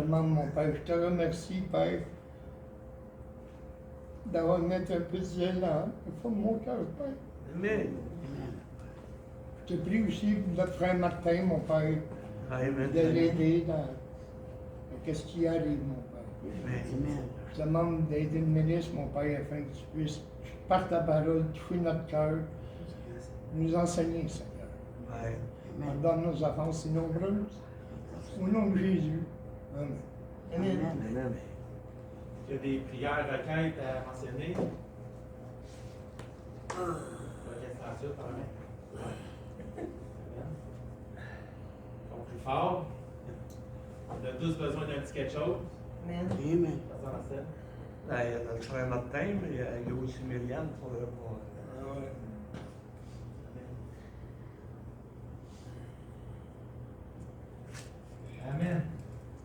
demande, mon Père, je te remercie, Père, d'avoir mis un peu de zèle au fond de mon cœur, Père. Amen. Je te prie aussi pour notre frère Martin, mon Père, Amen. de l'aider dans ce qui arrive, mon Père. Amen. Je te demande d'aider le ministre, mon Père, afin que tu puisses, par ta parole, toucher notre cœur, nous enseigner, Seigneur. Amen. Pardonne nos offenses si nombreuses. Au nom de Jésus. Amen. Amen. Il y a des prières requêtes à mentionner. Requête François, par exemple. Amen. On prie fort. On a tous besoin d'un petit quelque chose. Amen. Amen. Pasteur Marcel. Ben, il y a notre frère Martin, mais il y a aussi Myriam pour Amen.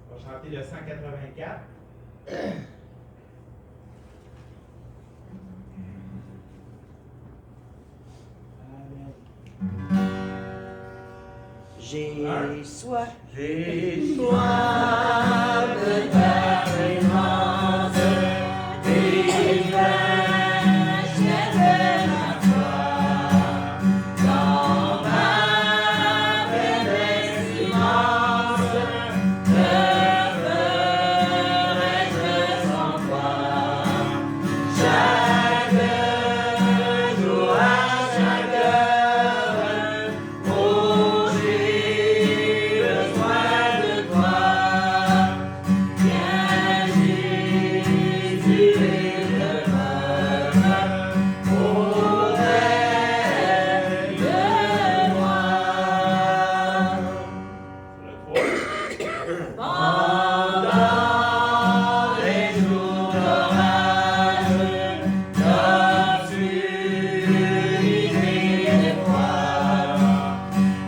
On va chanter le 184. Amen. J'ai soif. J'ai Soif de ta présence, des fraîches de ma foi, dans ma faiblesse immense, que ferais-je sans toi? Chaque jour à chaque heure, oh, j'ai besoin de toi. Viens Jésus et demeure auprès de moi. Le 3. Pendant les jours d'orage, d'obscurité et froid,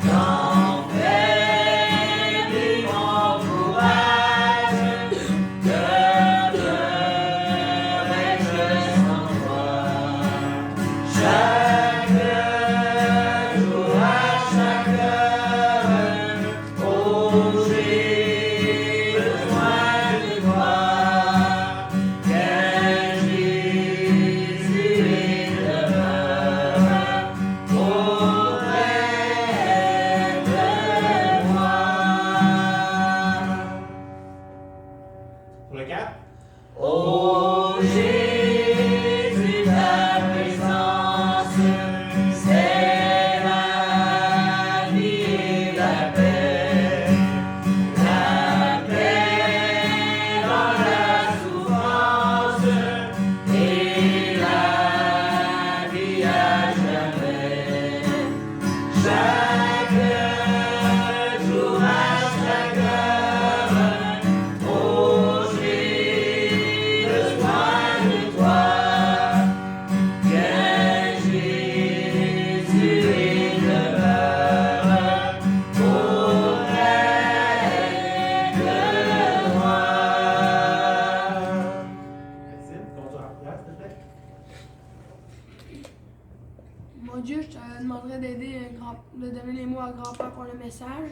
quand faiblit mon courage, que ferais-je sans toi? Chaque jour à chaque heure, oh, j'ai besoin de toi. Viens Jésus et demeure auprès de moi. Pour le 4. Oh Jésus, ta présence, c'est la vie et la paix dans la souffrance et la vie à jamais. Chaque jour à chaque heure, oh, j'ai besoin de toi. Viens Jésus et demeure auprès de moi. Maxime, conduis en place, s'il te plaît. Mon Dieu, je te demanderais de donner les mots à grand-père pour le message.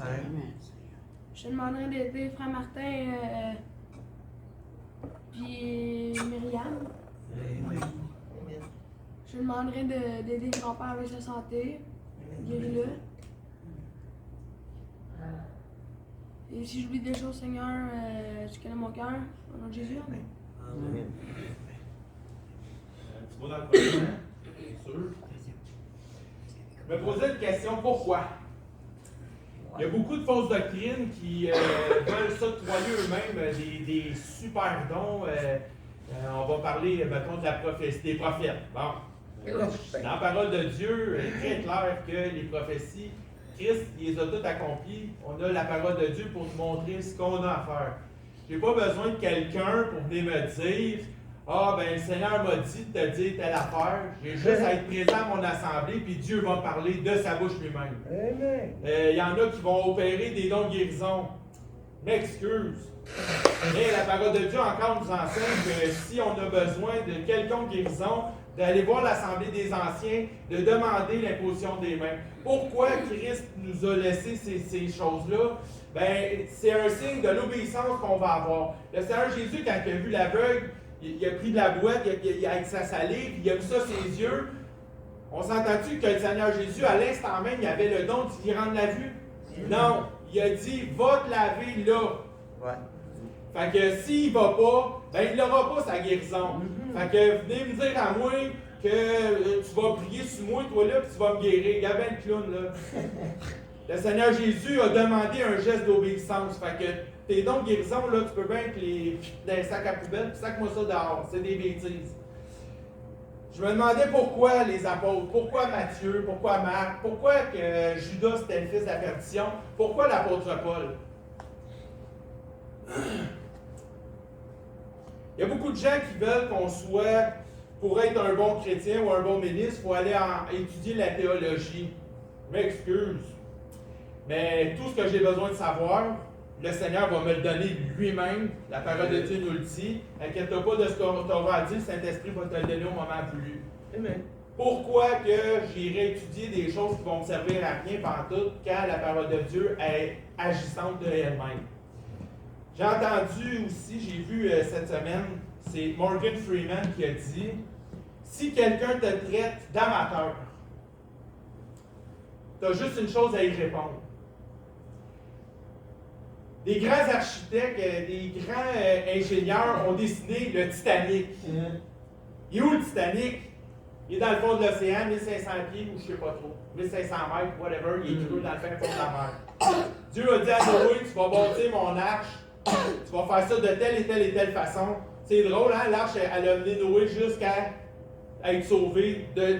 Amen. Je te demanderais d'aider frère Martin puis Myriam. Amen. Je te demanderais d'aider grand-père avec sa santé. Guéris-le. Et si j'oublie des choses, Seigneur, tu connais mon cœur. Au nom de Jésus, amen. Amen. Un petit mot dans le prochain, bien sûr. Je me posais une question, pourquoi? Il y a beaucoup de fausses doctrines qui veulent s'octroyer eux-mêmes des super dons. On va parler, mettons, de la prophétie, des prophètes. Bon. Dans la parole de Dieu, il est très clair que les prophéties, Christ il les a toutes accomplies. On a la parole de Dieu pour nous montrer ce qu'on a à faire. Je n'ai pas besoin de quelqu'un pour venir me dire ah, ben le Seigneur m'a dit de te dire telle affaire. J'ai juste à être présent à mon assemblée, puis Dieu va me parler de sa bouche lui-même. Amen. Il y en a qui vont opérer des dons de guérison. M'excuse. Mais la parole de Dieu encore nous enseigne que si on a besoin de quelconque guérison, d'aller voir l'Assemblée des Anciens, de demander l'imposition des mains. Pourquoi Christ nous a laissé ces choses-là? Ben, c'est un signe de l'obéissance qu'on va avoir. Le Seigneur Jésus, quand il a vu l'aveugle, il a pris de la boîte, avec sa salive, il a mis ça ses yeux. On s'entend-tu que le Seigneur Jésus, à l'instant même, il avait le don d'y rendre la vue? Non. Il a dit, va te laver là. Ouais. Fait que s'il va pas, ben il n'aura pas sa guérison. Fait que venez me dire à moi que tu vas prier sur moi, toi là, puis tu vas me guérir. Il y a ben le clown là. Le Seigneur Jésus a demandé un geste d'obéissance. Fait que tes dons de guérison, là, tu peux bien que les dans les sacs à poubelle, puis sac-moi ça dehors. C'est des bêtises. Je me demandais pourquoi les apôtres, pourquoi Matthieu, pourquoi Marc, pourquoi que Judas c'était le fils de la perdition, pourquoi l'apôtre Paul. Il y a beaucoup de gens qui veulent qu'on soit, pour être un bon chrétien ou un bon ministre, il faut aller étudier la théologie. Je m'excuse. Mais tout ce que j'ai besoin de savoir, le Seigneur va me le donner lui-même. La parole de Dieu nous le dit. Inquiète-toi pas de ce qu'on t'aura dit, le Saint-Esprit va te le donner au moment voulu. Amen. Pourquoi que j'irai étudier des choses qui vont me servir à rien pantoute quand la parole de Dieu est agissante de elle-même? J'ai entendu aussi, j'ai vu cette semaine, c'est Morgan Freeman qui a dit « Si quelqu'un te traite d'amateur, tu as juste une chose à y répondre. » Des grands architectes, des grands ingénieurs ont dessiné le Titanic. Il est où le Titanic? Il est dans le fond de l'océan, 1500 pieds ou je ne sais pas trop, 1500 mètres, whatever, il est creux dans le fin fond de la mer. Dieu a dit à Noé, tu vas bâtir mon arche, tu vas faire ça de telle et telle et telle façon. C'est drôle, hein? L'arche, elle a mené Noé jusqu'à être sauvé de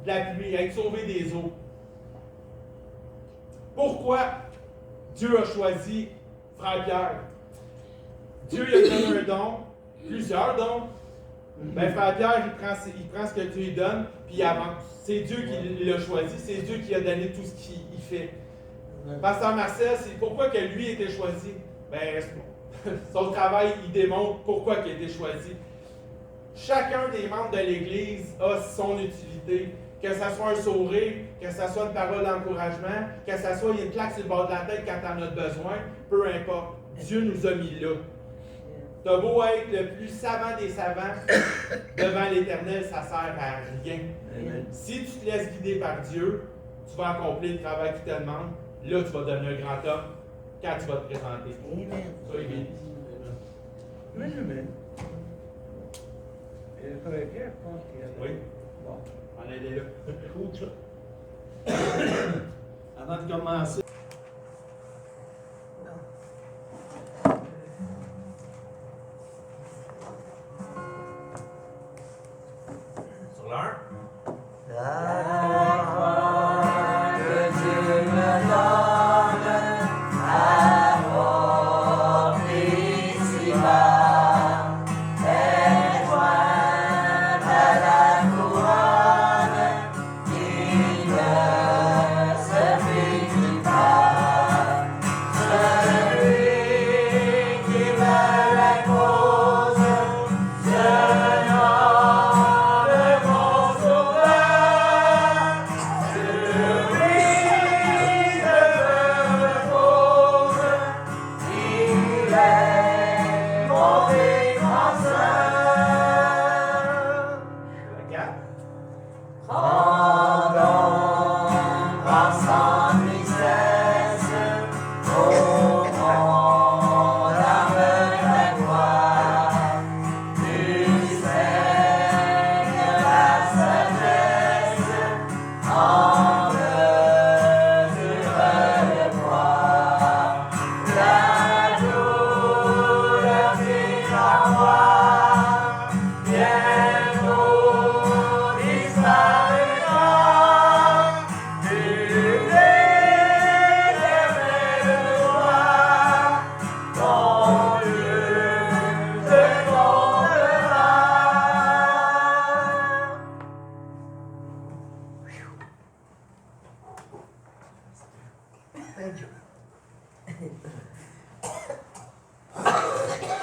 la pluie, à être sauvé des eaux. Pourquoi Dieu a choisi Frère Pierre? Dieu lui a donné un don, plusieurs dons. Ben, Frère Pierre, il prend ce que Dieu lui donne, puis il avance. C'est Dieu qui l'a choisi, c'est Dieu qui a donné tout ce qu'il fait. Pasteur Marcel, c'est pourquoi que lui a été choisi? Ben, son travail, il démontre pourquoi il a été choisi. Chacun des membres de l'Église a son utilité. Que ce soit un sourire, que ce soit une parole d'encouragement, que ce soit une claque sur le bord de la tête quand tu en as besoin, peu importe. Dieu nous a mis là. Tu as beau être le plus savant des savants, devant l'Éternel, ça ne sert à rien. Amen. Si tu te laisses guider par Dieu, tu vas accomplir le travail qu'il te demande. Là, tu vas devenir un grand homme quand tu vas te présenter. Amen. Soyez bénis. Amen. Amen. Frère Pierre, je pense qu'il y a... Oui. Bon. On est là. Écoute ça. Avant de commencer. Sur l'heure.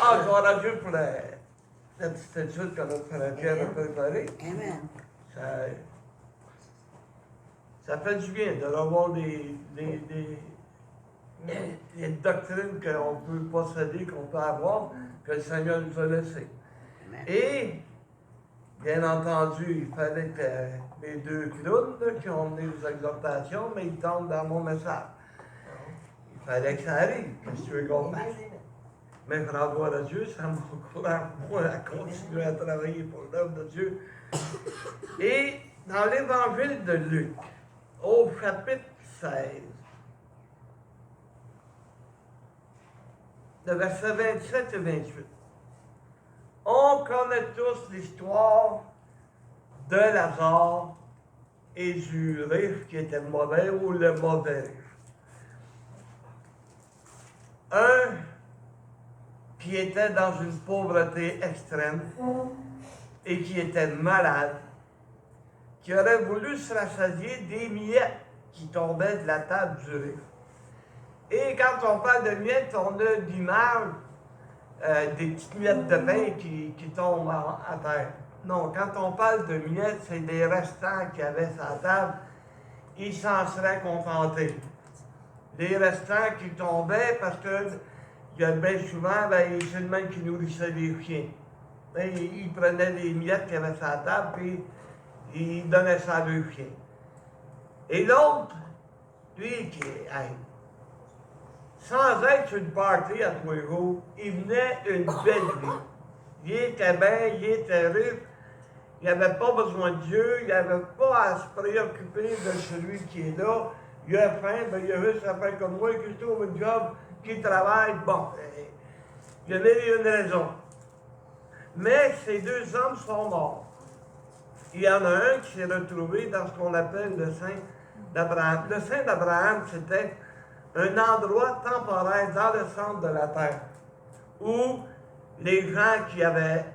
Ah, gloire à Dieu pour la petite étude que notre frère Pierre a préparée. Amen. Ça fait du bien de revoir des doctrines qu'on peut posséder, qu'on peut avoir, que le Seigneur nous a laissées. Amen. Et, bien entendu, il fallait que les deux clowns là, qui ont mené aux exhortations, mais ils tombent dans mon message. Il fallait que ça arrive, qu'est-ce que tu veux qu'on fasse? Mais pour gloire à Dieu, ça m'encourage moi à continuer à travailler pour l'œuvre de Dieu. Et dans l'évangile de Luc, au chapitre 16, le verset 27 et 28, on connaît tous l'histoire de Lazare et du riche qui était mauvais ou le mauvais riche. Un qui était dans une pauvreté extrême et qui était malade, qui aurait voulu se rassasier des miettes qui tombaient de la table du riche. Et quand on parle de miettes, on a l'image des petites miettes de pain qui tombent à terre. Non, quand on parle de miettes, c'est des restants qu'il y avait sur la table, ils s'en seraient contentés. Les restants qui tombaient parce que il y a bien souvent, c'est le même qui nourrissait les chiens. Il prenait les miettes qu'il y avait sur la table, puis il donnait ça à deux chiens. Et l'autre, lui, sans être sur une party à tous les jours, il venait une belle vie. Il était bien, il était riche, il n'avait pas besoin de Dieu, il n'avait pas à se préoccuper de celui qui est là. Il a faim, il a juste à faire comme moi, qui trouve un job, qui travaille, bon, il y en a une raison. Mais ces deux hommes sont morts. Il y en a un qui s'est retrouvé dans ce qu'on appelle le sein d'Abraham. Le sein d'Abraham, c'était un endroit temporaire dans le centre de la terre où les gens qui n'avaient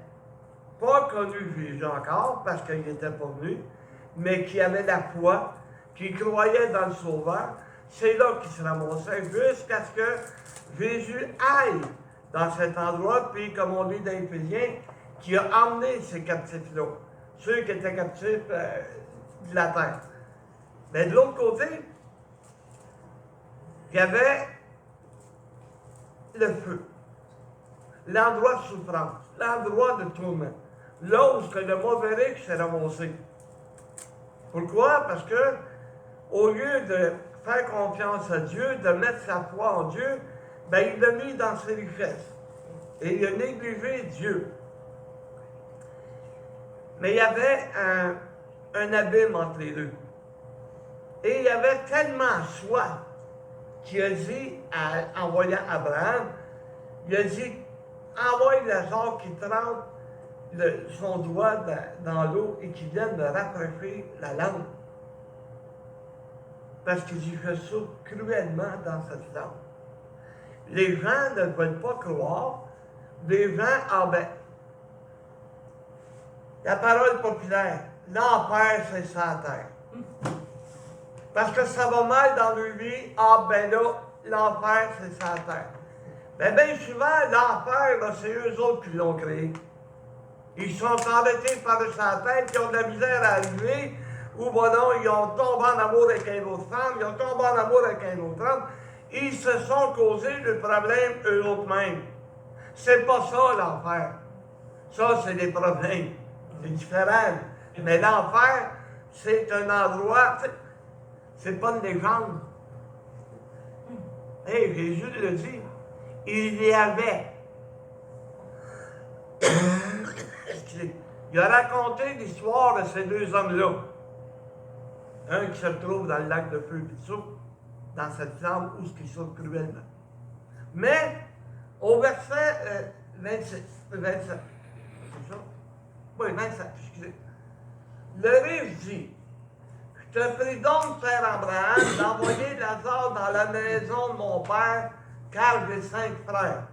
pas connu Jésus encore, parce qu'il n'était pas venu, mais qui avaient la foi, qui croyaient dans le Sauveur, c'est là qu'ils se ramassaient jusqu'à ce que Jésus aille dans cet endroit, puis comme on dit dans Éphésiens, qui a emmené ces captifs-là, ceux qui étaient captifs de la terre. Mais de l'autre côté, il y avait le feu, l'endroit de souffrance, l'endroit de tourment, là où le mauvais riche s'est ramassé. Pourquoi? Parce que, au lieu de faire confiance à Dieu, de mettre sa foi en Dieu, il l'a mis dans ses richesses. Et il a négligé Dieu. Mais il y avait un abîme entre les deux. Et il y avait tellement soif qu'il a dit, en voyant Abraham, il a dit, envoie Lazare qui trempe son doigt dans l'eau et qui vienne me rafraîchir la langue. Parce que j'ai fait ça cruellement dans cette langue. Les gens ne veulent pas croire. Les gens, la parole populaire, l'enfer, c'est sa terre. Parce que ça va mal dans leur vie, là, l'enfer, c'est sa terre. Mais bien souvent, l'enfer, là, c'est eux autres qui l'ont créé. Ils sont endettés par sa tête, ils ont de la misère à arriver, ou non, ils ont tombé en amour avec une autre femme, ils ont tombé en amour avec un autre homme. Ils se sont causés le problème eux-mêmes. C'est pas ça l'enfer. Ça, c'est des problèmes. C'est différent. Mais l'enfer, c'est un endroit, c'est pas une légende. Hey, Jésus le dit. Il y avait. Il a raconté l'histoire de ces deux hommes-là. Un qui se trouve dans le lac de feu et de soupe, dans cette flamme où il souffre cruellement. Mais, au verset 27, c'est ça? Oui, 27, excusez. Le riche dit, je te prie donc, frère Abraham, d'envoyer Lazare dans la maison de mon père, car j'ai 5 frères.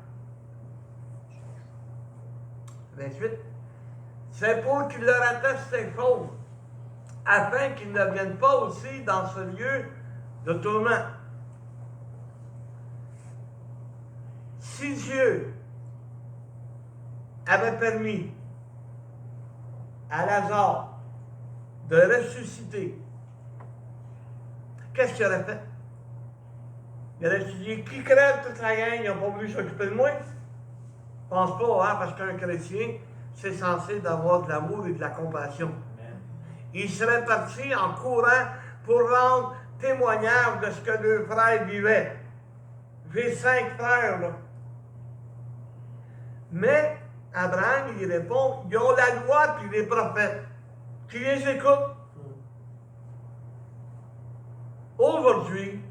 28. C'est pour qu'il leur atteste ces choses, afin qu'ils ne viennent pas aussi dans ce lieu de tourment. Si Dieu avait permis à Lazare de ressusciter, qu'est-ce qu'il aurait fait? Il aurait dit, qui crève toute la gang, ils n'ont pas voulu s'occuper de moi? Je pense pas, hein, parce qu'un chrétien, c'est censé d'avoir de l'amour et de la compassion. Il serait parti en courant pour rendre témoignage de ce que deux frères vivaient. J'ai 5 frères, là. Mais Abraham, il répond, ils ont la loi puis les prophètes. Qui les écoutent? Aujourd'hui,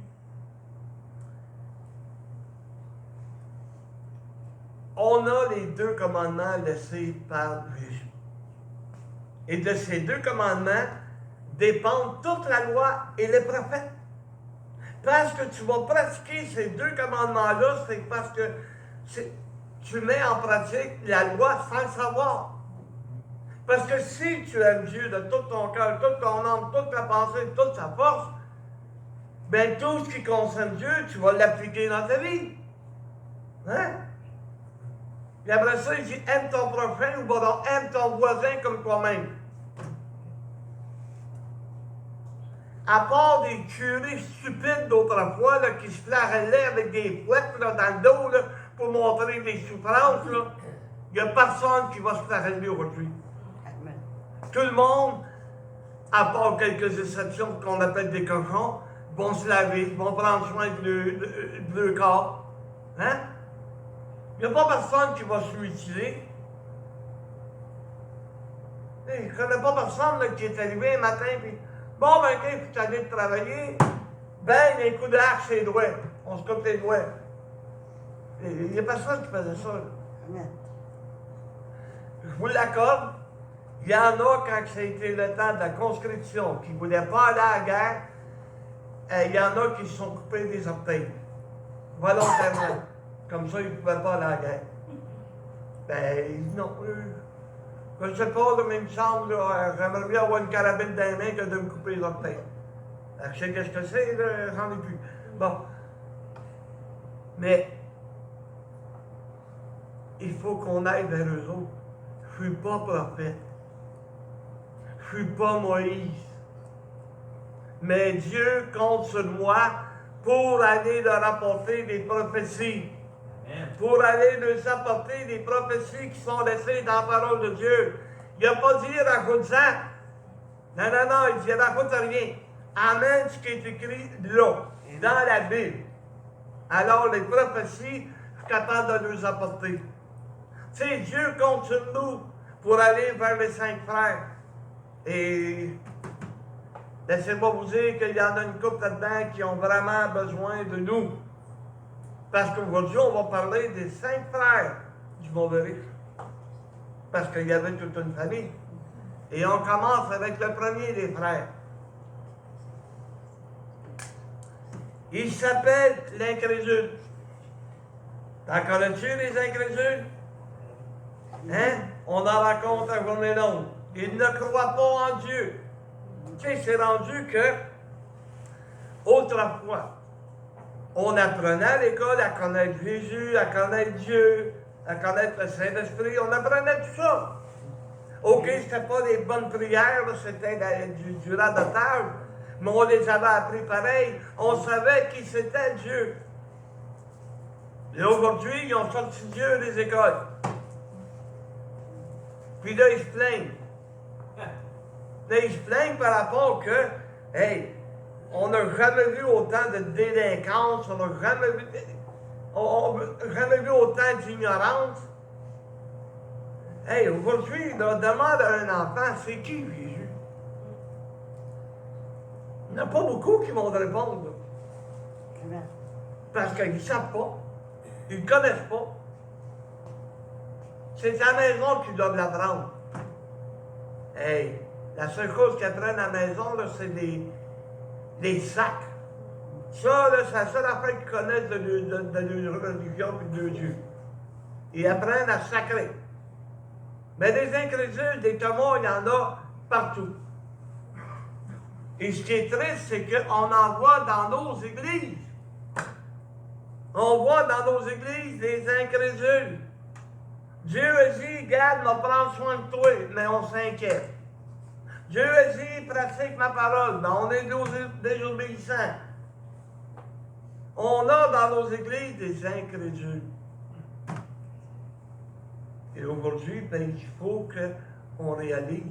on a les 2 commandements laissés par Jésus. Et de ces 2 commandements dépendent toute la loi et les prophètes. Parce que tu vas pratiquer ces 2 commandements-là, c'est parce que tu mets en pratique la loi sans le savoir. Parce que si tu aimes Dieu de tout ton cœur, toute ton âme, toute ta pensée, toute ta force, bien tout ce qui concerne Dieu, tu vas l'appliquer dans ta vie. Hein? Et après ça, il dit, aime ton prochain ou bon, aime ton voisin comme toi-même. À part des curés stupides d'autrefois là, qui se flagellaient avec des fouettes là, dans le dos là, pour montrer des souffrances, il n'y a personne qui va se flageller aujourd'hui. Tout le monde, à part quelques exceptions qu'on appelle des cochons, vont se laver, vont prendre soin de leur corps. Hein? Il n'y a pas personne qui va se mutiler. Je ne connais pas personne là, qui est arrivé un matin et bon, ben, quand je suis allé travailler, ben, un coup de hache sur les doigts. On se coupe les doigts. Il n'y a personne qui faisait ça. Là. Je vous l'accorde. Il y en a, quand ça a été le temps de la conscription, qui ne voulaient pas aller à la guerre, il y en a qui se sont coupés des orteils. Volontairement. Comme ça, ils ne pouvaient pas aller à la guerre. Ben, non. Je ne sais pas, mais il me semble, j'aimerais bien avoir une carabine dans les mains que de me couper les orteils. Je sais qu'est-ce que c'est, j'en ai plus. Bon. Mais, il faut qu'on aille vers eux autres. Je ne suis pas prophète. Je ne suis pas Moïse. Mais Dieu compte sur moi pour aller leur apporter des prophéties. Pour aller leur apporter des prophéties qui sont laissées dans la parole de Dieu. Il n'a pas dit rajoute-en. Non, il dit rajoute rien. Amène ce qui est écrit là, dans la Bible. Alors les prophéties, je suis capable de les apporter. Tu sais, Dieu compte sur nous pour aller vers les 5 frères. Et laissez-moi vous dire qu'il y en a une couple là-dedans qui ont vraiment besoin de nous. Parce qu'aujourd'hui, on va parler des 5 frères du Mauvais. Parce qu'il y avait toute une famille. Et on commence avec le premier des frères. Il s'appelle l'incrédule. T'en connais-tu les incrédules? Hein? On en raconte un journée longue. Ils ne croient pas en Dieu. Tu sais, c'est rendu que, autrefois, on apprenait à l'école à connaître Jésus, à connaître Dieu, à connaître le Saint-Esprit. On apprenait tout ça. OK, c'était pas des bonnes prières, c'était du radotage, mais on les avait appris pareil. On savait qui c'était Dieu. Et aujourd'hui, ils ont sorti Dieu des écoles. Puis là, ils se plaignent. Là, ils se plaignent par rapport que, hey, on n'a jamais vu autant de délinquance, on n'a jamais vu autant d'ignorance. Hey, aujourd'hui, on demande à un enfant, c'est qui Jésus? Il n'y en a pas beaucoup qui vont répondre. Là. Parce qu'ils ne savent pas. Ils ne connaissent pas. C'est à la maison qu'ils doivent l'apprendre. Hey, la seule chose qu'ils apprennent à la maison, là, c'est des sacs. Ça, là, c'est la seule affaire qu'ils connaissent de leur religion et de Dieu. Ils apprennent à sacrer. Mais des incrédules, des Thomas, il y en a partout. Et ce qui est triste, c'est qu'on en voit dans nos églises. On voit dans nos églises des incrédules. Dieu a dit, garde, va prendre soin de toi, mais on s'inquiète. Dieu a dit, pratique ma parole, mais on est désobéissants. On a dans nos églises des incrédules. Et aujourd'hui, ben, il faut qu'on réalise.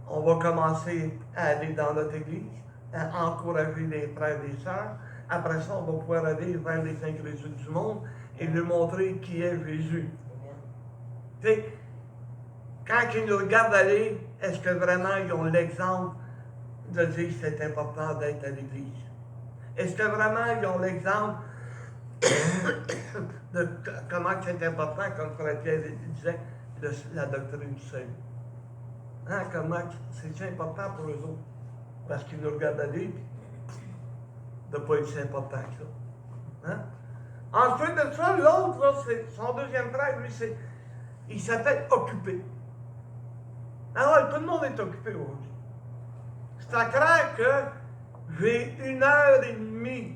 On va commencer à aller dans notre église, à encourager les frères et les sœurs. Après ça, on va pouvoir aller vers les incrédules du monde et lui montrer qui est Jésus. Tu sais, quand ils nous regardent aller, est-ce que vraiment ils ont l'exemple de dire que c'est important d'être à l'église? Est-ce que vraiment ils ont l'exemple de comment c'est important, comme Frère Pierre disait, la doctrine du salut? Hein, comment c'est important pour eux autres? Parce qu'ils nous regardent aller, de ne pas être si important que ça. Hein? Ensuite de ça, l'autre, là, son deuxième frère, lui, il s'appelle Occupé. Alors, tout le monde est occupé aujourd'hui. C'est à croire que j'ai 1h30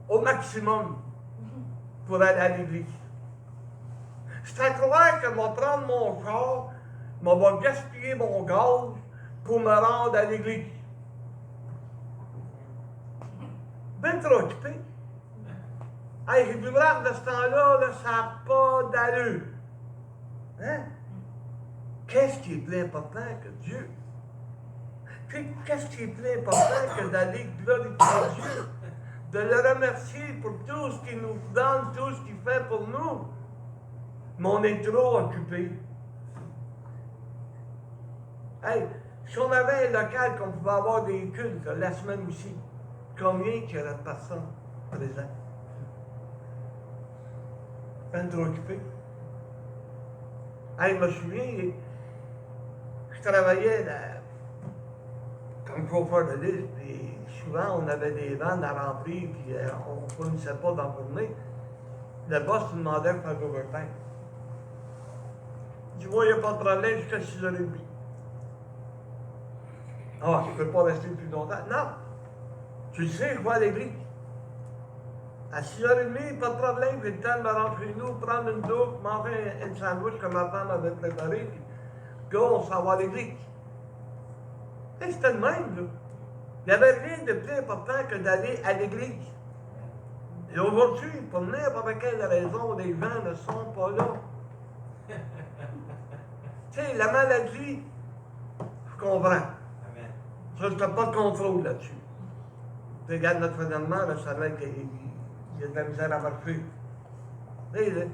au maximum pour aller à l'église. C'est à croire que je vais prendre mon char, je vais gaspiller mon gaz pour me rendre à l'église. Ben trop occupé. Hey, j'ai du brave de ce temps-là, là, ça n'a pas d'allure. Hein? Qu'est-ce qui est plus important que Dieu? Qu'est-ce qui est plus important que d'aller glorifier Dieu? De le remercier pour tout ce qu'il nous donne, tout ce qu'il fait pour nous. Mais on est trop occupé. Hey, si on avait un local qu'on pouvait avoir des cultes la semaine aussi, combien qu'il y aurait de personnes présentes? Ben trop occupé. Hey, je me souviens, je travaillais comme chauffeur de liste, puis souvent on avait des vannes à remplir, puis on ne fournissait pas dans la journée. Le boss nous demandait de faire overtime. Il dit, moi, il n'y a pas de problème jusqu'à 6h30. Ah, je ne peux pas rester plus longtemps. Non! Tu le sais, je vais à l'église. À 6h30, pas de problème, j'ai le temps de me rendre chez nous, prendre une douche, manger un sandwich que ma femme avait préparé, puis go, on s'en va à l'église. Et c'était le même, là. Il n'y avait rien de plus important que d'aller à l'église. Et aujourd'hui, pour n'importe quelle raison, les gens ne sont pas là. Tu sais, la maladie, je comprends. Amen. Ça, je n'ai pas de contrôle là-dessus. Tu regardes notre phénomène, là, ça va qu'il y a de la misère à marcher. Et, là,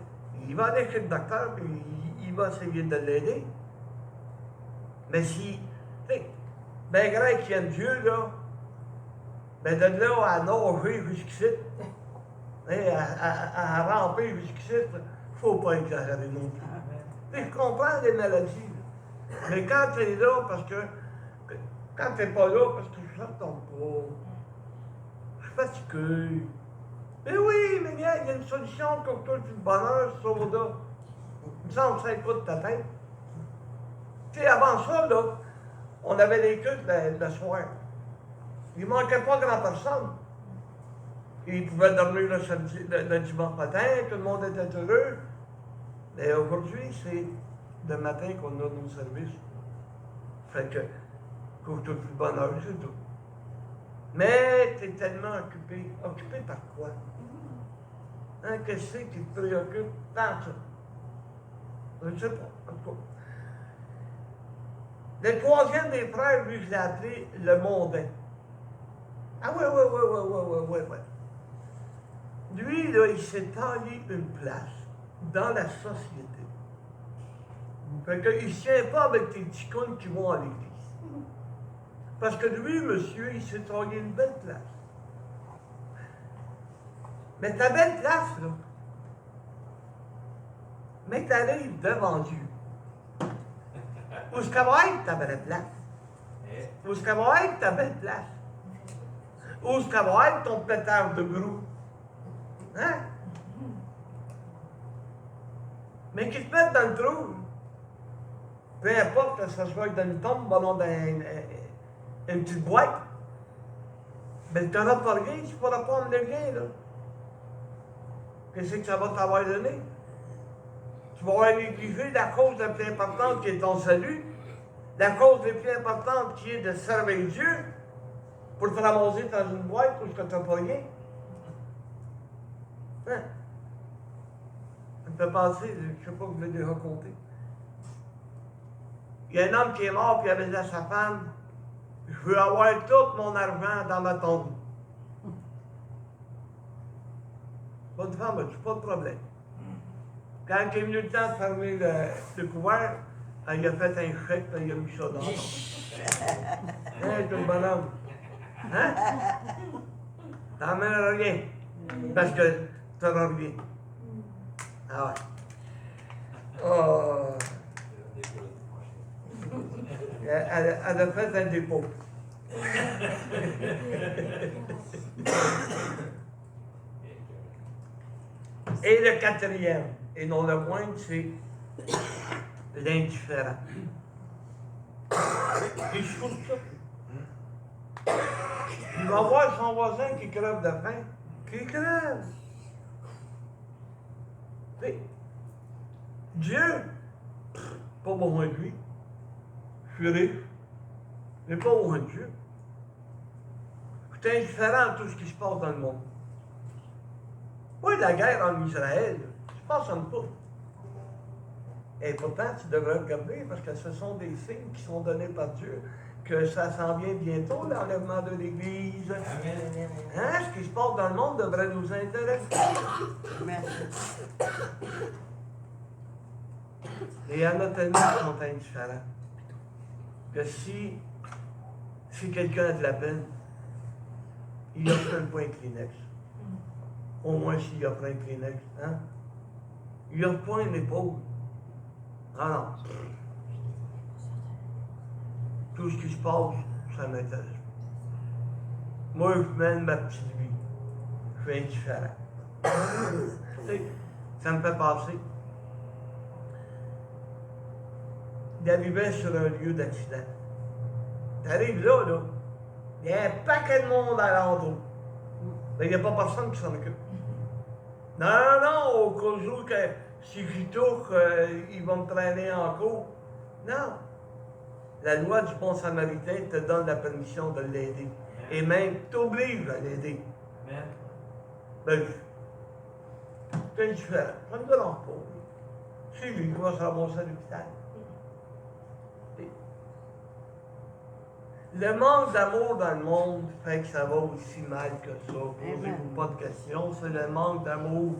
il va aller chez le docteur, puis il va essayer de l'aider. Mais si, tu sais, ben grec qui aime Dieu, là, ben de là à nager jusqu'ici, à ramper jusqu'ici, il ne faut pas exagérer non plus. Et je comprends les maladies, là. Mais quand tu es là, parce que, quand tu n'es pas là, parce que je ne tombe pas, je suis fatigué. Mais oui, mais bien, il y a une solution pour tout le bonheur, ce soda. Il me semble que ça écoute ta tête. Tu sais, avant ça, là, on avait les cultes le soir. Il ne manquait pas grand personne. Ils pouvaient dormir le dimanche matin, tout le monde était heureux. Mais aujourd'hui, c'est le matin qu'on a nos services. Fait que, pour tout le bonheur, c'est tout. Mais tu es tellement occupé. Occupé par quoi? Hein, qu'est-ce qui te préoccupe tant ça? Je ne sais pas, en tout cas. Le troisième des frères, lui, je l'ai appelé le mondain. Ah ouais. Lui, là, il s'est taillé une place dans la société. Fait qu'il ne se tient pas avec tes petits cons qui vont à l'église. Parce que lui, monsieur, il s'est taillé une belle place. Mais ta belle place, là, mais t'arrives devant Dieu. Où est-ce qu'elle va être ta belle place? Où est-ce qu'elle va être ta belle place? Où est-ce qu'elle va être ton pétard de brou? Hein? Mais qu'ils te mettent dans le trou. Peu importe que ce soit dans une tombe, dans une petite boîte. Mais tu n'auras pas rien, tu ne pourras pas emmener rien, là. Qu'est-ce que ça va t'avoir donné? Tu vas avoir négligé la cause la plus importante qui est ton salut, la cause la plus importante qui est de servir Dieu, pour te ramasser dans une boîte où tu n'as pas rien. Hein? Ça me fait penser, je ne sais pas, vous l'avez déjà raconté. Il y a un homme qui est mort, puis il avait dit à sa femme, je veux avoir tout mon argent dans ma tombe. Bonne femme, tu pas de problème. Quand il est venu le temps de fermer le couvert, il a fait un chèque, puis il a mis ça dans la tombe. Hein, c'est un bonhomme. Hein? T'emmènes rien. Parce que t'auras rien. Ah ouais. Oh. Elle a fait un dépôt. Et le quatrième, et non le moindre, c'est l'indifférent. Il se fout de ça. Il va voir son voisin qui crève de faim. Qui crève? T'sais, Dieu, pas besoin de lui. Je suis riche, mais pas besoin de Dieu. Je suis indifférent à tout ce qui se passe dans le monde. Oui, la guerre en Israël, ça se passe en pas. Et pourtant, tu devrais regarder, parce que ce sont des signes qui sont donnés par Dieu, que ça s'en vient bientôt, l'enlèvement de l'Église. Hein? Ce qui se passe dans le monde devrait nous intéresser. Et il y en a tellement qui sont indifférents. Que si quelqu'un a de la peine, il offre un point Kleenex. Au moins s'il offre un Kleenex. Hein? Il offre pas une épaule. Ah non. Tout ce qui se passe, ça m'intéresse. Moi, je mène ma petite vie. Je suis indifférent. Tu sais, ça me fait passer. D'arriver sur un lieu d'accident. T'arrives là, il y a un paquet de monde à l'endroit. Mais il n'y a pas personne qui s'en occupe. Non, au cas où que si j'y touche, ils vont me traîner en cours. Non. La loi du bon samaritain te donne la permission de l'aider. Et même t'oblige à l'aider. Ben, c'est indifférent. Ça ne me dérange pas. Si lui, il va se ramasser à l'hôpital. Le manque d'amour dans le monde fait que ça va aussi mal que ça. Posez-vous pas de questions, c'est le manque d'amour.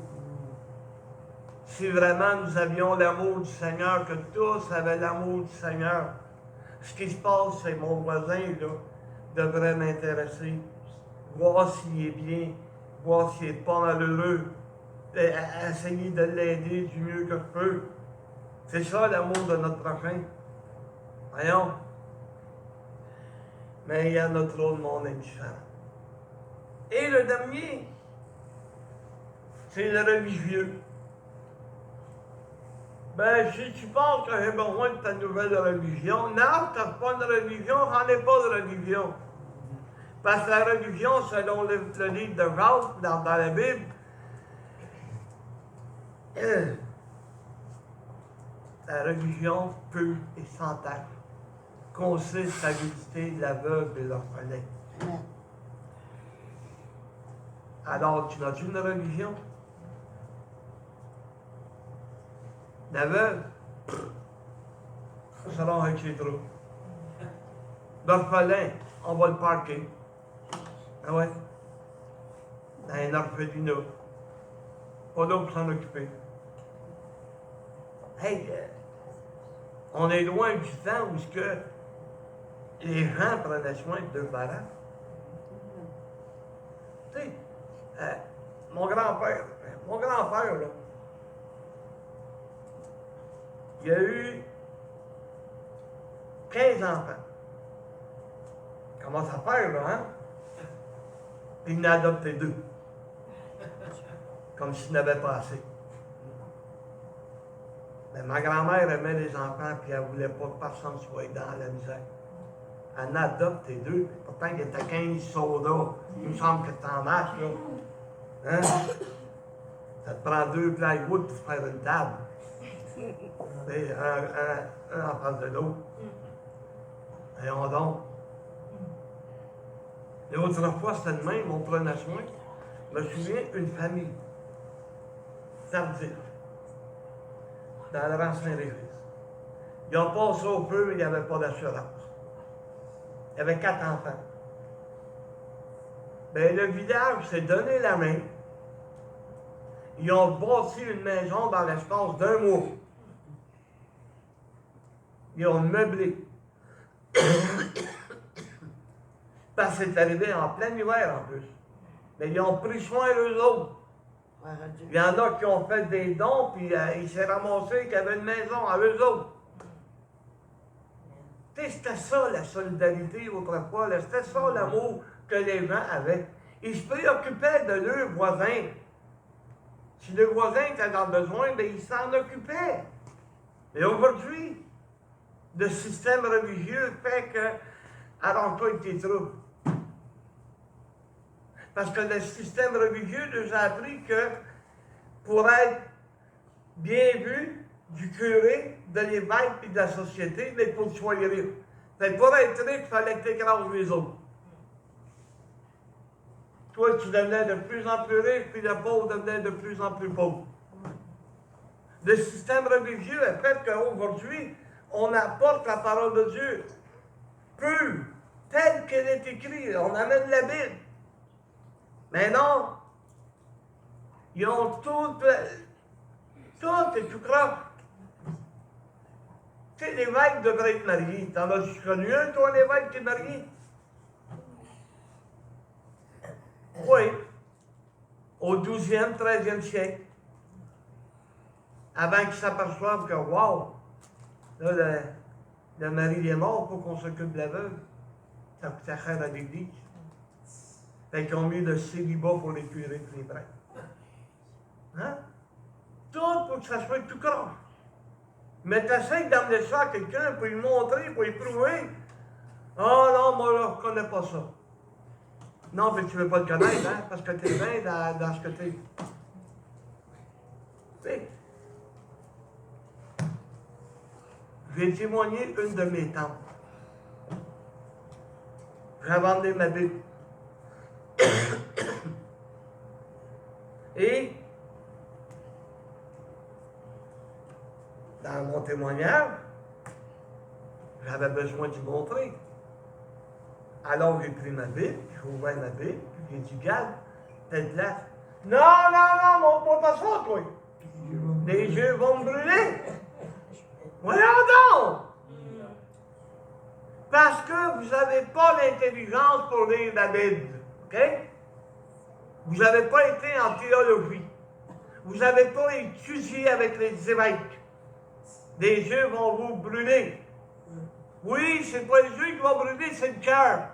Si vraiment nous avions l'amour du Seigneur, que tous avaient l'amour du Seigneur, ce qui se passe, c'est mon voisin, là, devrait m'intéresser, voir s'il est bien, voir s'il n'est pas malheureux, essayer de l'aider du mieux que je peux. C'est ça l'amour de notre prochain. Voyons. Mais il y en a trop de monde indifférent. Et le dernier, c'est le religieux. Ben, si tu penses que j'ai besoin de ta nouvelle religion, non, tu n'as pas de religion, j'en ai pas de religion. Parce que la religion, selon le livre de Jacques, dans la Bible, la religion pure et sans tache consiste à visiter l'aveugle et l'orphelin. Alors, tu n'as-tu une religion? L'aveugle, ça sera avec ses trous. L'orphelin, on va le parquer. Ah ouais? Dans un orphelinat. Pas d'autre pour s'en occuper. Hey, on est loin du temps où les gens prenaient soin de leurs parents. Tu sais, mon grand-père, là, il a eu 15 enfants. Il commence à faire, là, hein? Il en a adopté 2. Comme s'il n'avait pas assez. Mais ma grand-mère aimait les enfants, puis elle ne voulait pas que personne soit dans la misère. Elle en a adopté 2. Pourtant, il était 15 sodas. Il me semble que t'en marches, là. Hein? Ça te prend 2 plywood pour faire une table. Et un en face de l'autre. Voyons donc. L'autre fois, c'était le même, on prenait soin. Je me souviens, une famille tardive, dans le rang Saint-Régis. Ils ont passé au feu, il n'y avait pas d'assurance. Il y avait 4 enfants. Bien, le village s'est donné la main. Ils ont bâti une maison dans l'espace d'1 mois. Ils ont meublé. Parce que c'est arrivé en plein hiver en plus. Mais ils ont pris soin d'eux autres. Il y en a qui ont fait des dons, puis il s'est ramassé qu'il y avait une maison à eux autres. Tu sais, c'était ça la solidarité autrefois, c'était ça l'amour que les gens avaient. Ils se préoccupaient de leurs voisins. Si le voisin était dans le besoin, bien, ils s'en occupaient. Et aujourd'hui, le système religieux fait que arrange-toi avec tes troubles. Parce que le système religieux nous a appris que pour être bien vu du curé, de l'évêque et de la société, mais il faut que tu sois riche. Fait pour être riche, il fallait que tu écrases les autres. Toi, tu devenais de plus en plus riche, puis le pauvre devenait de plus en plus pauvre. Le système religieux a fait qu'aujourd'hui, on apporte la parole de Dieu pure, telle qu'elle est écrite. On amène la Bible. Mais non, ils ont tout est tout croche. Tu sais, l'évêque devrait être marié. T'en as-tu connu un, toi, un évêque qui est marié? Oui. Au 12e, 13e siècle. Avant qu'ils s'aperçoivent que, wow, là, le mari est mort pour qu'on s'occupe de la veuve. Ça coûte cher à l'église. Fait qu'ils ont mis le célibat pour les curés et les prêtres. Hein? Tout pour que ça soit tout croche. Mais tu essaies d'amener ça à quelqu'un pour lui montrer, pour lui prouver. Ah non, moi, là, je ne connais pas ça. Non, mais tu ne veux pas le connaître, hein, parce que tu es bien dans ce que tu es. Tu sais, j'ai témoigné une de mes tantes. J'avais emmené ma Bible. Et, dans mon témoignage, j'avais besoin de montrer. Alors j'ai pris ma Bible, j'ai ouvert ma Bible, puis j'ai dit, garde, telle place. Non, montre pas ça, toi. Les yeux vont me brûler. Voyons donc! Parce que vous n'avez pas l'intelligence pour lire la Bible. OK? Vous n'avez pas été en théologie. Vous n'avez pas étudié avec les évêques. Les yeux vont vous brûler. Oui, c'est pas les yeux qui vont brûler, c'est le cœur.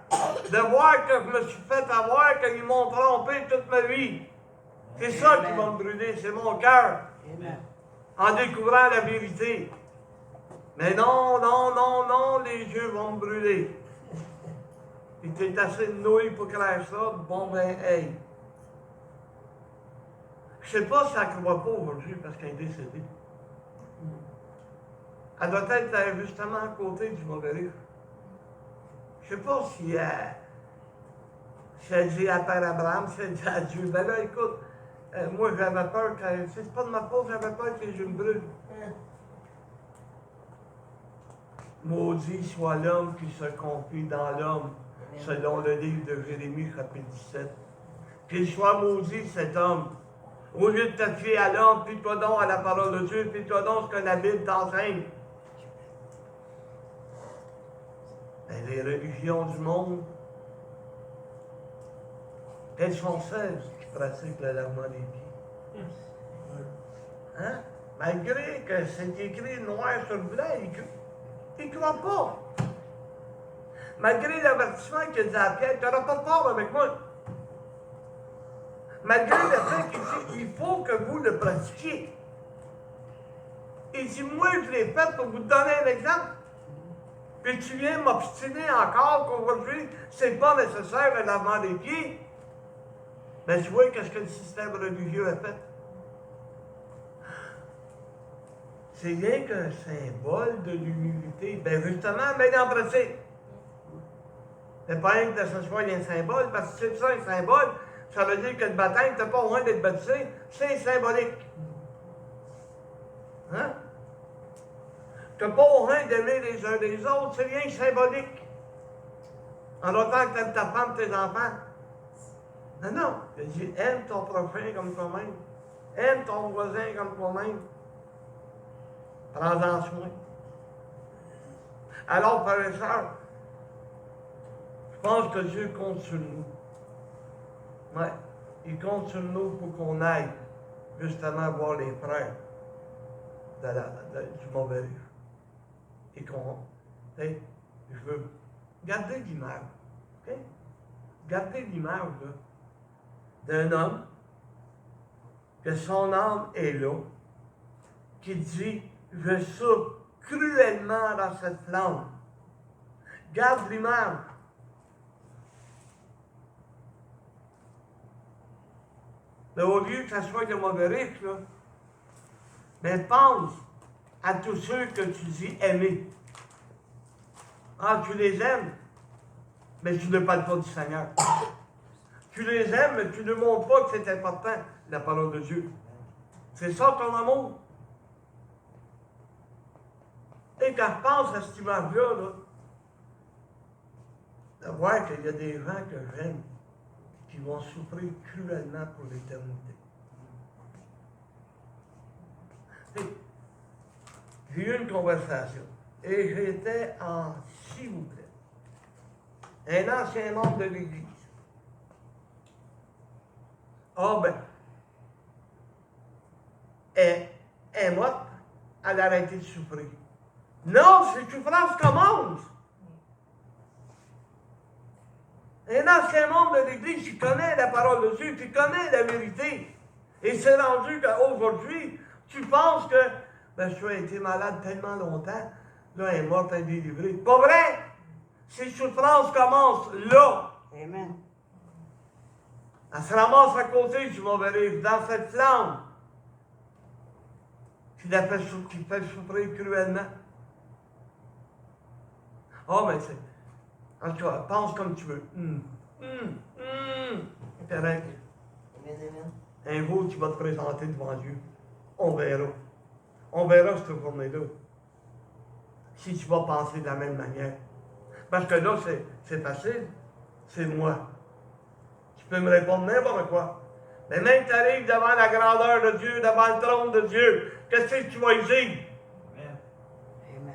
De voir que je me suis fait avoir, qu'ils m'ont trompé toute ma vie. C'est ça qui va me brûler, c'est mon cœur. En découvrant la vérité. Mais non, les yeux vont me brûler. Puis tu es assez nouille pour créer ça, bon ben, hey. Je sais pas si elle ne croit pas aujourd'hui parce qu'elle est décédée. Elle doit être justement à côté du mauvais riche. Je ne sais pas si elle dit à Père Abraham, si elle dit à Dieu, ben là, écoute, moi j'avais peur que, c'est pas de ma faute, j'avais peur que les yeux me brûlent. Maudit soit l'homme qui se confie dans l'homme, selon le livre de Jérémie, chapitre 17. Qu'il soit maudit cet homme. Au lieu de te fier à l'homme, plie-toi donc à la parole de Dieu, plie-toi donc ce que la Bible t'enseigne. Mais les religions du monde, elles sont celles qui pratiquent le lavement des pieds. Hein? Malgré que c'est écrit noir sur blanc, ils ne croient pas. Malgré l'avertissement qu'il dit à Pierre, tu n'auras pas peur avec moi. Malgré le fait qu'il dit, il faut que vous le pratiquiez. Il dit, moi je l'ai fait pour vous donner un exemple. Puis tu viens m'obstiner encore qu'aujourd'hui, c'est pas nécessaire le lavement des pieds. Mais tu vois qu'est-ce que le système religieux a fait? c'est rien qu'un symbole de l'humilité. Ben justement, bien en pratique. C'est pas rien que de ce soit un symbole, parce que c'est ça un symbole, ça veut dire que le baptême, t'as pas loin d'être baptisé, c'est symbolique. Hein? T'as pas loin d'aimer les uns les autres, c'est rien que symbolique. En autant que t'aimes ta femme, tes enfants. Non, non. Il dit, aime ton prochain comme toi-même. Aime ton voisin comme toi-même. Prends-en soin. Alors, frères et sœurs, je pense que Dieu compte sur nous. Ouais. Il compte sur nous pour qu'on aille justement voir les frères du mauvais lieu. Et qu'on. Je veux garder l'image. OK? Gardez l'image d'un homme que son âme est là, qui dit, je souffre cruellement dans cette flamme. Garde l'image. Mais au lieu que ça soit de mauvais riches, là, mais pense à tous ceux que tu dis aimer. Ah, tu les aimes, mais tu ne parles pas du Seigneur. Tu les aimes, mais tu ne montres pas que c'est important, la parole de Dieu. C'est ça ton amour. Et quand je pense à cette image-là, de voir qu'il y a des gens que j'aime qui vont souffrir cruellement pour l'éternité. J'ai eu une conversation et j'étais en, s'il vous plaît, un ancien membre de l'Église. Ah ben, elle est morte, elle a arrêté de souffrir. Non, cette souffrance commence. Un ancien membre de l'Église qui connaît la parole de Dieu, qui connaît la vérité. Et c'est rendu qu'aujourd'hui, tu penses que ben, je suis été malade tellement longtemps, là, elle est morte, elle est délivrée. Pas vrai! Ces souffrances commencent là. Amen. Elle se ramasse à côté du mauvais livre, dans cette flamme qui fait souffrir cruellement. Ah, mais c'est. En tout cas, pense comme tu veux. Correct. Un jour, tu vas te présenter devant Dieu. On verra. On verra cette journée-là. Si tu vas penser de la même manière. Parce que là, c'est facile. C'est moi. Tu peux me répondre n'importe quoi. Mais même que tu arrives devant la grandeur de Dieu, devant le trône de Dieu, qu'est-ce que tu vas y dire? Amen. Amen.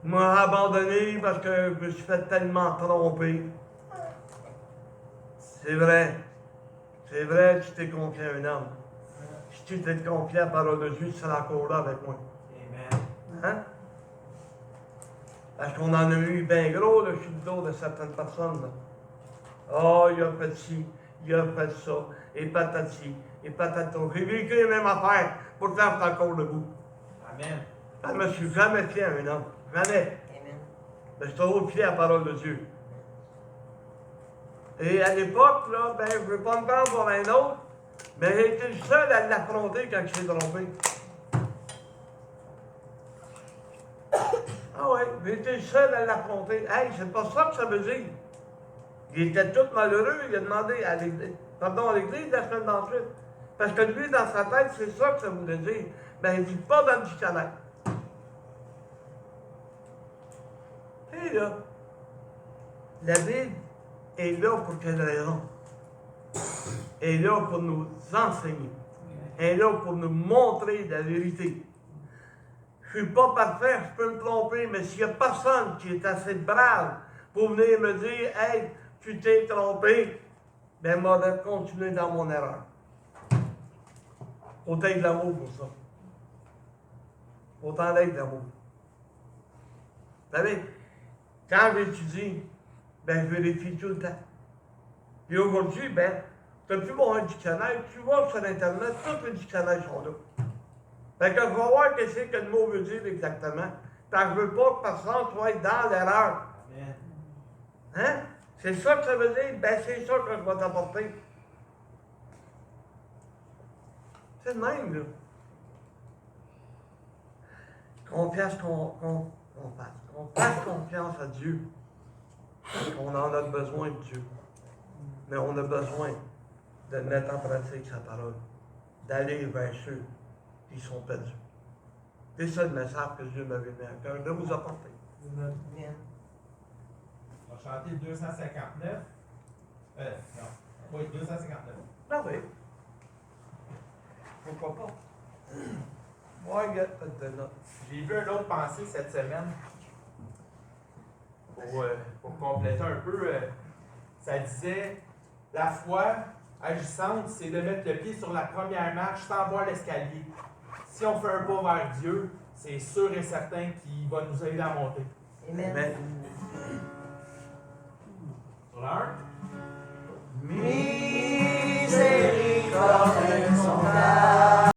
M'a abandonné parce que je me suis fait tellement tromper. C'est vrai. C'est vrai que tu t'es confié à un homme. Si tu t'es confié à la parole de Dieu, tu seras encore là avec moi. Amen. Hein? Parce qu'on en a eu bien gros, le sur le dos de certaines personnes. Là. Oh, il a fait ci, il a fait ça, et patati, et patato. J'ai vécu les mêmes affaires, pourtant je suis encore debout. Amen. Je ne me suis jamais fié à un homme. Jamais. Amen. Mais je suis toujours fié à la parole de Dieu. Et à l'époque, là, ben, je ne veux pas me prendre pour un autre, mais j'ai été le seul à l'affronter quand je suis trompé. Ah ouais, j'ai été le seul à l'affronter. Hey, c'est pas ça que ça veut dire. Il était tout malheureux, il a demandé à l'église, pardon, à l'église la semaine d'ensuite. Parce que lui, dans sa tête, c'est ça que ça voulait dire. Ben, il dit pas dans le dictionnaire. Et là, la Bible est là pour quelle raison? Elle est là pour nous enseigner. Elle est là pour nous montrer la vérité. Je ne suis pas parfait, je peux me tromper, mais s'il n'y a personne qui est assez brave pour venir me dire « Hey, tu t'es trompé », ben moi, je vais continuer dans mon erreur. Autant de l'amour pour ça. Autant d'être d'amour. Vous savez, quand j'étudie, ben je vérifie tout le temps. Et aujourd'hui, ben, tu n'as plus besoin d'un dictionnaire, tu vas sur Internet, tous les dictionnaires sont là. Fait que je vais voir qu'est-ce que le mot veut dire exactement. Parce que je ne veux pas que personne soit dans l'erreur. Amen. Hein? C'est ça que ça veut dire? Ben, c'est ça que je vais t'apporter. C'est le même, là. Confiance qu'on fasse. Qu'on fasse confiance à Dieu. On en a besoin de Dieu. Mais on a besoin de mettre en pratique sa parole. D'aller vers ceux qui sont perdus. C'est ça le message que Dieu m'avait mis à cœur de vous apporter. Amen. On va chanter 259. Non. Oui, 259. Ah oui. Pourquoi pas? Why get the note? J'ai vu une autre pensée cette semaine. Pour compléter un peu, ça disait la foi agissante, c'est de mettre le pied sur la première marche sans voir l'escalier. Si on fait un pas vers Dieu, c'est sûr et certain qu'il va nous aider à monter. Amen.